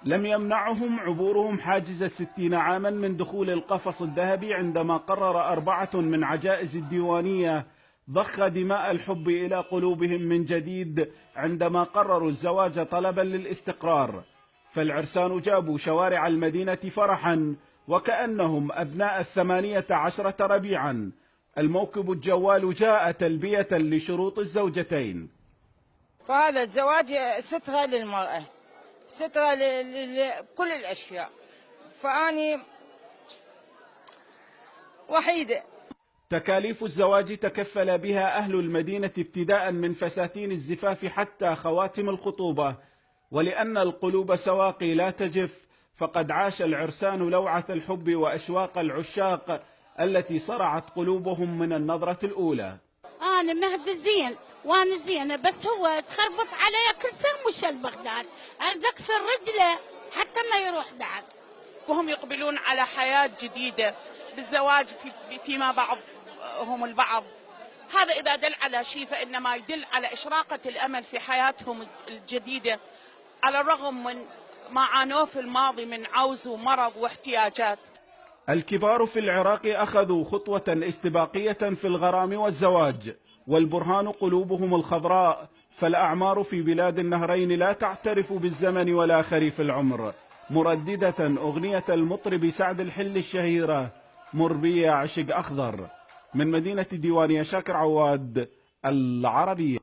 لم يمنعهم عبورهم حاجز 60 عاما من دخول القفص الذهبي عندما قرر 4 من عجائز الديوانية ضخ دماء الحب إلى قلوبهم من جديد عندما قرروا الزواج طلبا للاستقرار. فالعرسان جابوا شوارع المدينة فرحا وكأنهم أبناء 18 ربيعا. الموكب الجوال جاء تلبية لشروط الزوجتين. فهذا الزواج سترة للمرأة، سترة لكل الأشياء، فأني وحيدة. تكاليف الزواج تكفل بها أهل المدينة ابتداء من فساتين الزفاف حتى خواتم الخطوبة. ولأن القلوب سواقي لا تجف، فقد عاش العرسان لوعة الحب وأشواق العشاق التي صرعت قلوبهم من النظرة الأولى. أنا مهد زين وأنا زينة، بس هو تخربط علي كل سنة وشل بغداد، أريد أكسر رجله حتى ما يروح بعد. وهم يقبلون على حياة جديدة بالزواج فيما بعضهم البعض. هذا إذا دل على شيء فإنما يدل على إشراقة الأمل في حياتهم الجديدة، على الرغم من ما عانوه في الماضي من عوز ومرض واحتياجات. الكبار في العراق أخذوا خطوة استباقية في الغرام والزواج، والبرهان قلوبهم الخضراء. فالأعمار في بلاد النهرين لا تعترف بالزمن ولا خريف العمر. مرددة أغنية المطرب سعد الحل الشهيرة مر بي عشق أخضر. من مدينة الديوانية، شاكر عواد، العربية.